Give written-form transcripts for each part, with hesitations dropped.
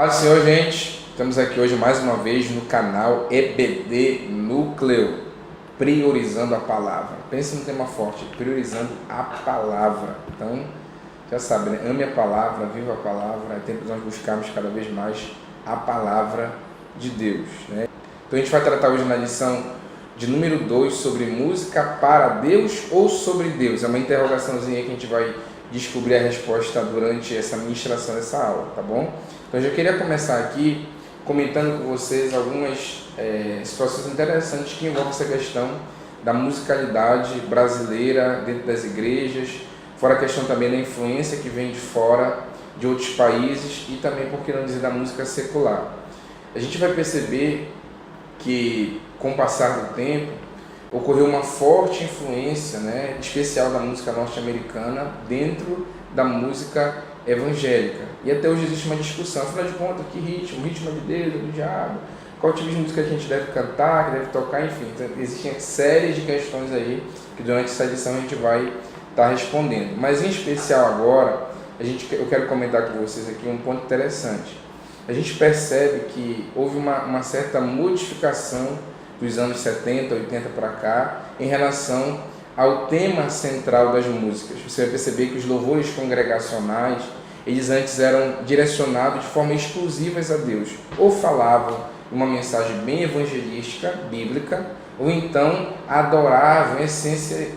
Paz do Senhor, gente. Estamos aqui hoje mais uma vez no canal EBD Núcleo, priorizando a palavra. Pense num tema forte, priorizando a palavra. Então, já sabe, né? Ame a palavra, viva a palavra. É tempo de nós buscarmos cada vez mais a palavra de Deus, né? Então, a gente vai tratar hoje na lição de número 2 sobre música para Deus ou sobre Deus. É uma interrogaçãozinha que a gente vai descobrir a resposta durante essa ministração dessa aula, tá bom? Então eu já queria começar aqui comentando com vocês algumas situações interessantes que envolvem essa questão da musicalidade brasileira dentro das igrejas, fora a questão também da influência que vem de fora, de outros países e também, por que não dizer, da música secular. A gente vai perceber que, com o passar do tempo, ocorreu uma forte influência, né, especial da música norte-americana dentro da música evangélica. E até hoje existe uma discussão, afinal de contas, que ritmo? O ritmo é de Deus, é do diabo? Qual tipo de música que a gente deve cantar, que deve tocar, enfim. Então, existem séries de questões aí que durante essa edição a gente vai estar respondendo. Mas em especial agora, eu quero comentar com vocês aqui um ponto interessante. A gente percebe que houve uma certa modificação dos anos 70, 80 para cá, em relação ao tema central das músicas. Você vai perceber que os louvores congregacionais, eles antes eram direcionados de forma exclusiva a Deus, ou falavam uma mensagem bem evangelística, bíblica, ou então adoravam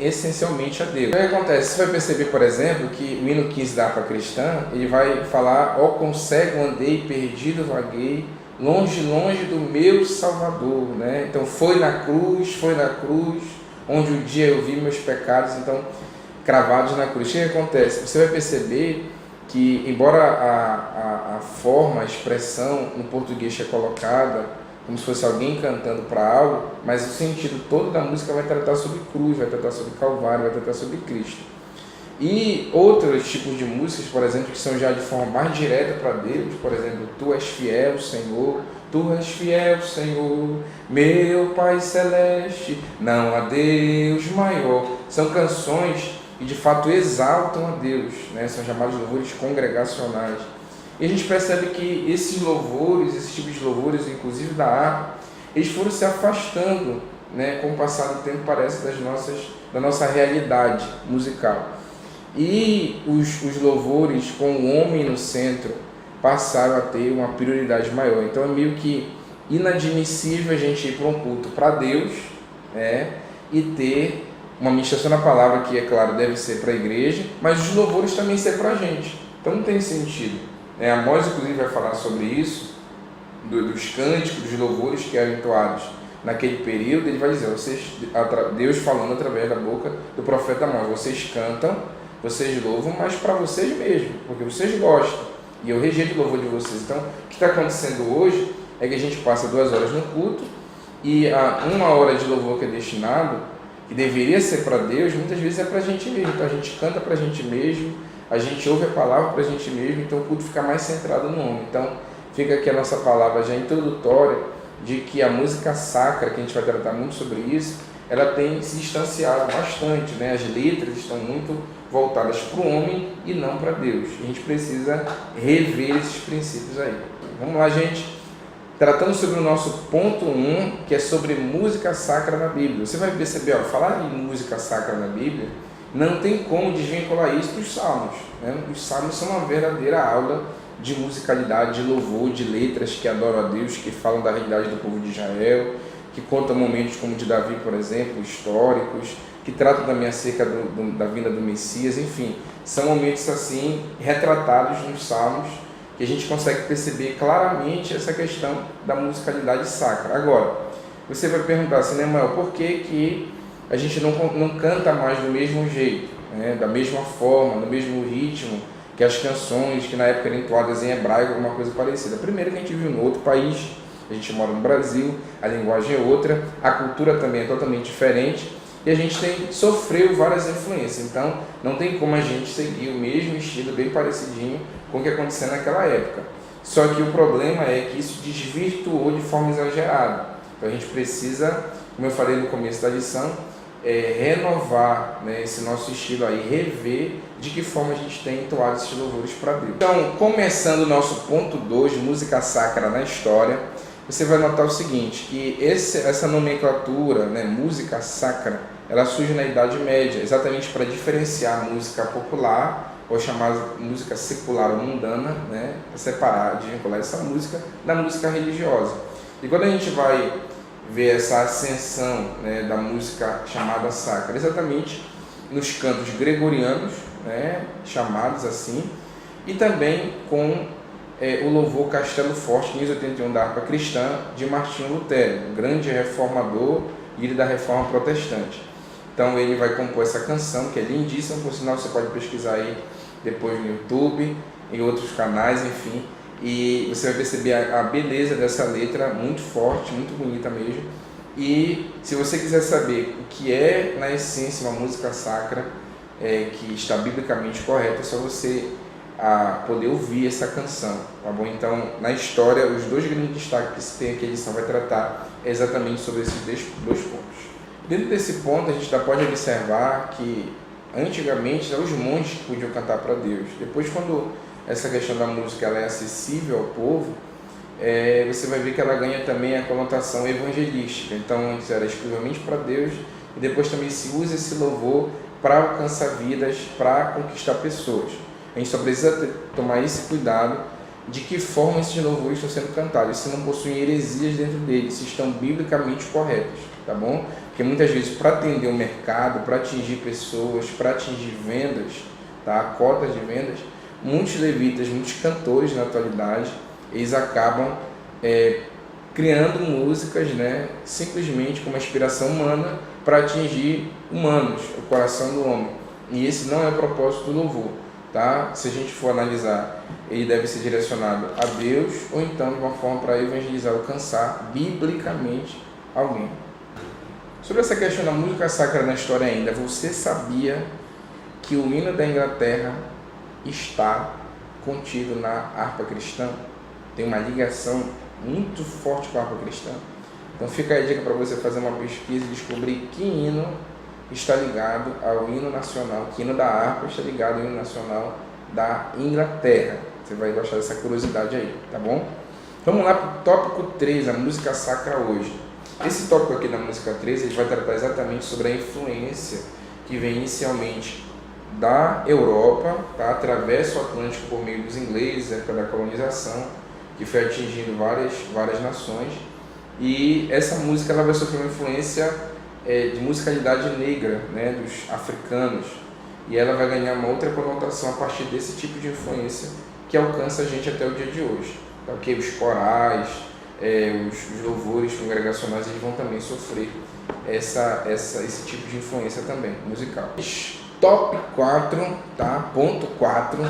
essencialmente a Deus. O que acontece? Você vai perceber, por exemplo, que o hino 15 da harpa cristã, ele vai falar: ó, com cego andei, perdido vaguei, longe, longe do meu Salvador, né? Então foi na cruz, onde um dia eu vi meus pecados, então, cravados na cruz. O que acontece? Você vai perceber que, embora a forma, a expressão no português é colocada como se fosse alguém cantando para algo, mas o sentido todo da música vai tratar sobre cruz, vai tratar sobre Calvário, vai tratar sobre Cristo. E outros tipos de músicas, por exemplo, que são já de forma mais direta para Deus, por exemplo, Tu és fiel, Senhor, Tu és fiel, Senhor, meu Pai Celeste, não há Deus maior. São canções que de fato exaltam a Deus, né? São chamados louvores congregacionais. E a gente percebe que esses louvores, esses tipos de louvores, inclusive da harpa, eles foram se afastando, né, com o passar do tempo, parece, da nossa realidade musical. E os louvores com o homem no centro passaram a ter uma prioridade maior. Então é meio que inadmissível a gente ir para um culto para Deus, né, e ter uma ministração na palavra que, é claro, deve ser para a igreja, mas os louvores também ser para a gente. Então não tem sentido. Amós, inclusive, vai falar sobre isso, dos cânticos, dos louvores que eram entoados naquele período. Ele vai dizer: Deus falando através da boca do profeta Amós, vocês cantam, vocês louvam, mas para vocês mesmos, porque vocês gostam, e eu rejeito o louvor de vocês. Então, o que está acontecendo hoje é que a gente passa 2 horas no culto, e a 1 hora de louvor que é destinado, que deveria ser para Deus, muitas vezes é para a gente mesmo. Então, a gente canta para a gente mesmo, a gente ouve a palavra para a gente mesmo, então o culto fica mais centrado no homem. Então, fica aqui a nossa palavra já introdutória de que a música sacra, que a gente vai tratar muito sobre isso, ela tem se distanciado bastante, né? As letras estão muito voltadas para o homem e não para Deus. A gente precisa rever esses princípios aí. Vamos lá, gente. Tratando sobre o nosso ponto 1, que é sobre música sacra na Bíblia. Você vai perceber, falar de música sacra na Bíblia, não tem como desvincular isso dos salmos, né? Os salmos são uma verdadeira aula de musicalidade, de louvor, de letras que adoram a Deus, que falam da realidade do povo de Israel, que contam momentos como o de Davi, por exemplo, históricos, que tratam também acerca da vinda do Messias, enfim, são momentos assim retratados nos salmos, que a gente consegue perceber claramente essa questão da musicalidade sacra. Agora, você vai perguntar assim, né, Mael, por que a gente não canta mais do mesmo jeito, né, da mesma forma, no mesmo ritmo que as canções que na época eram entoadas em hebraico, alguma coisa parecida? Primeiro, que a gente vive no outro país, a gente mora no Brasil, a linguagem é outra, a cultura também é totalmente diferente, e a gente sofreu várias influências. Então não tem como a gente seguir o mesmo estilo bem parecidinho com o que aconteceu naquela época. Só que o problema é que isso desvirtuou de forma exagerada. Então a gente precisa, como eu falei no começo da lição, renovar, né, esse nosso estilo aí, rever de que forma a gente tem entoado esses louvores para Deus. Então, começando o nosso ponto 2, música sacra na história, você vai notar o seguinte, que essa nomenclatura, né, música sacra, ela surge na Idade Média, exatamente para diferenciar a música popular, ou chamada música secular ou mundana, né, separar, desvincular essa música da música religiosa. E quando a gente vai ver essa ascensão, né, da música chamada sacra, exatamente nos cantos gregorianos, né, chamados assim, e também com o louvor Castelo Forte, 1581, da harpa cristã, de Martinho Lutero, um grande reformador, líder da reforma protestante. Então ele vai compor essa canção, que é lindíssima, por sinal você pode pesquisar aí depois no YouTube, em outros canais, enfim, e você vai perceber a beleza dessa letra, muito forte, muito bonita mesmo. E se você quiser saber o que é, na essência, uma música sacra, que está biblicamente correta, é só você poder ouvir essa canção, tá bom? Então, na história, os dois grandes destaques que se tem aqui, a edição vai tratar exatamente sobre esses dois pontos. Dentro desse ponto, a gente já pode observar que, antigamente, os monges que podiam cantar para Deus. Depois, quando essa questão da música ela é acessível ao povo, você vai ver que ela ganha também a conotação evangelística. Então, antes era exclusivamente para Deus, e depois também se usa esse louvor para alcançar vidas, para conquistar pessoas. A gente só precisa tomar esse cuidado de que forma esses louvores estão sendo cantados, se não possuem heresias dentro deles, se estão biblicamente corretos, tá bom? Porque muitas vezes, para atender o mercado, para atingir pessoas, para atingir vendas, tá? Cotas de vendas, muitos levitas, muitos cantores na atualidade, eles acabam criando músicas, né, simplesmente com uma inspiração humana para atingir humanos, o coração do homem. E esse não é o propósito do louvor, tá? Se a gente for analisar, ele deve ser direcionado a Deus ou então de uma forma para evangelizar, alcançar biblicamente alguém. Sobre essa questão da música sacra na história ainda, você sabia que o hino da Inglaterra está contido na harpa cristã? Tem uma ligação muito forte com a harpa cristã. Então fica aí a dica para você fazer uma pesquisa e descobrir que hino está ligado ao hino nacional, que hino da harpa está ligado ao hino nacional da Inglaterra. Você vai gostar dessa curiosidade aí, tá bom? Vamos lá para o tópico 3, a música sacra hoje. Esse tópico aqui da música 3, ele vai tratar exatamente sobre a influência que vem inicialmente da Europa, tá? Atravessa o Atlântico por meio dos ingleses, época da colonização, que foi atingindo várias nações, e essa música ela vai sofrer uma influência de musicalidade negra, né, dos africanos, e ela vai ganhar uma outra conotação a partir desse tipo de influência que alcança a gente até o dia de hoje, tá? Okay? Os corais, os louvores congregacionais, eles vão também sofrer esse tipo de influência também, musical. Top 4, tá? Ponto 4,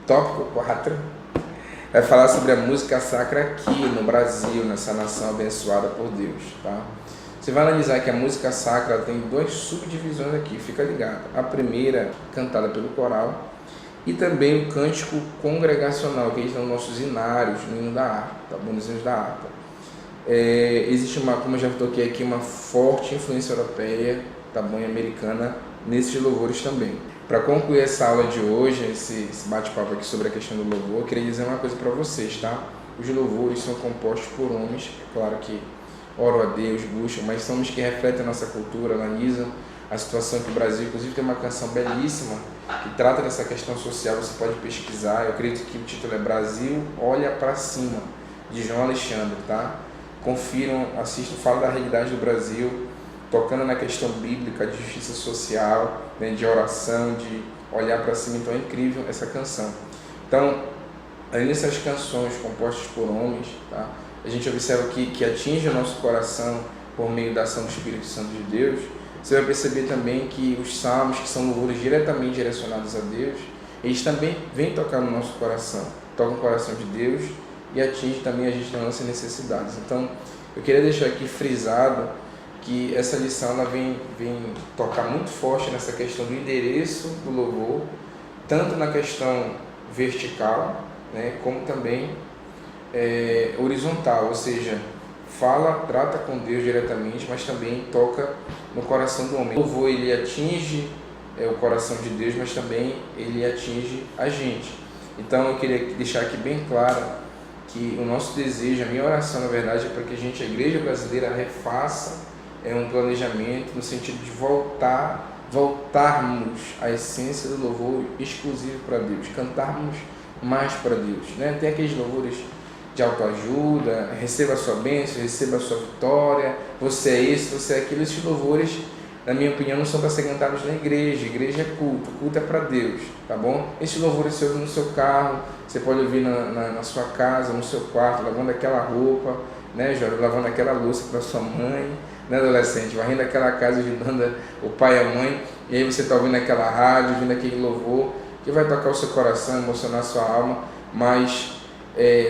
tópico 4, vai falar sobre a música sacra aqui no Brasil, nessa nação abençoada por Deus, tá? Você vai analisar que a música sacra tem duas subdivisões aqui, fica ligado. A primeira, cantada pelo coral, e também o cântico congregacional, que são nossos inários, no hino da harpa, tá bom? Nos hinos da harpa. Existe como eu já toquei aqui, uma forte influência europeia, tá bom? E americana nesses louvores também. Para concluir essa aula de hoje, esse bate-papo aqui sobre a questão do louvor, eu queria dizer uma coisa para vocês, tá? Os louvores são compostos por homens, é claro que oram a Deus, buscam, mas são homens que refletem a nossa cultura, analisam a situação que o Brasil, inclusive tem uma canção belíssima que trata dessa questão social, você pode pesquisar, eu acredito que o título é Brasil Olha para Cima, de João Alexandre, tá? Confiram, assistam, fala da realidade do Brasil, tocando na questão bíblica de justiça social, né, de oração, de olhar para cima. Então é incrível essa canção. Então, além dessas canções compostas por homens, tá, a gente observa que atinge o nosso coração por meio da ação do Espírito Santo de Deus. Você vai perceber também que os salmos, que são louvores diretamente direcionados a Deus, eles também vêm tocar no nosso coração, tocam o coração de Deus e atingem também a gente nas nossas necessidades. Então, eu queria deixar aqui frisado que essa lição ela vem tocar muito forte nessa questão do endereço do louvor, tanto na questão vertical, né, como também horizontal, ou seja, fala, trata com Deus diretamente, mas também toca no coração do homem. O louvor, ele atinge o coração de Deus, mas também ele atinge a gente. Então eu queria deixar aqui bem claro que o nosso desejo, a minha oração na verdade é para que a igreja brasileira refaça um planejamento no sentido de voltarmos à essência do louvor exclusivo para Deus, cantarmos mais para Deus, né? Tem aqueles louvores de autoajuda, receba a sua bênção, receba a sua vitória, você é isso, você é aquilo. Esses louvores, na minha opinião, não são para ser cantados na igreja. Igreja é culto, culto é para Deus, tá bom? Esses louvores você ouve no seu carro, você pode ouvir na sua casa, no seu quarto, lavando aquela roupa, né, Jorge? Lavando aquela louça para sua mãe, né, adolescente? Varrendo aquela casa, ajudando o pai e a mãe, e aí você está ouvindo aquela rádio, ouvindo aquele louvor, que vai tocar o seu coração, emocionar a sua alma, mas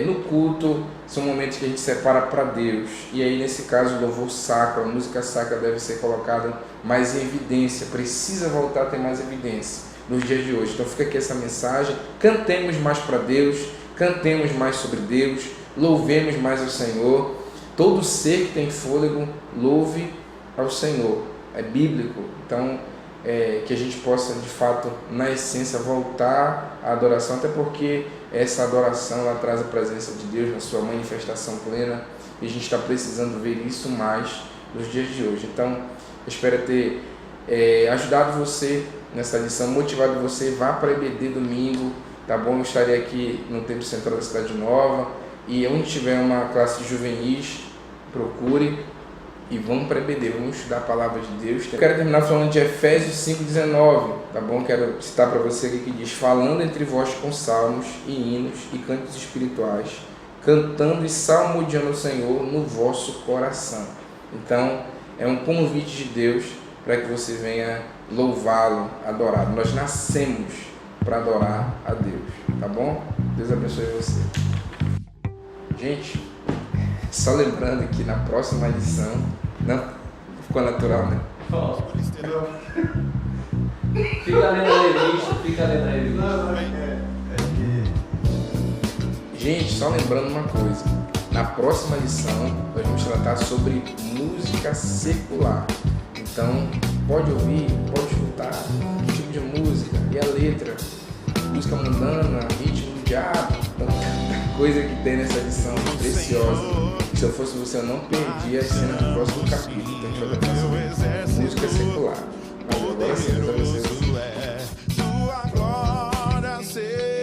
no culto são momentos que a gente separa para Deus, e aí nesse caso o louvor sacro, a música sacra deve ser colocada mais em evidência, precisa voltar a ter mais evidência nos dias de hoje. Então fica aqui essa mensagem, cantemos mais para Deus, cantemos mais sobre Deus, louvemos mais ao Senhor. Todo ser que tem fôlego, louve ao Senhor, é bíblico. Então que a gente possa de fato, na essência, voltar à adoração, até porque essa adoração ela traz a presença de Deus na sua manifestação plena, e a gente está precisando ver isso mais nos dias de hoje. Então eu espero ter ajudado você nessa lição, motivado você. Vá para a EBD domingo, tá bom? Eu estarei aqui no Templo Central da Cidade Nova, e onde tiver uma classe de juvenis, procure e vamos para a EBD, vamos estudar a palavra de Deus. Eu quero terminar falando de Efésios 5,19, tá bom? Quero citar para você aqui que diz: falando entre vós com salmos e hinos e cânticos espirituais, cantando e salmodiando ao Senhor no vosso coração. Então, é um convite de Deus para que você venha louvá-lo, adorá-lo. Nós nascemos para adorar a Deus, tá bom? Deus abençoe você. Gente, só lembrando que na próxima lição, não ficou natural, né? Fica lendo a revista, Gente, só lembrando uma coisa, na próxima lição nós vamos tratar sobre música secular. Então, pode ouvir, pode escutar que tipo de música e a letra, música mundana, ritmo do diabo, tanta coisa que tem nessa lição preciosa. Se eu fosse você, eu não perdia a cena do próximo capítulo. Então a gente vai tratar sobre música secular. Mas agora sim, eu vou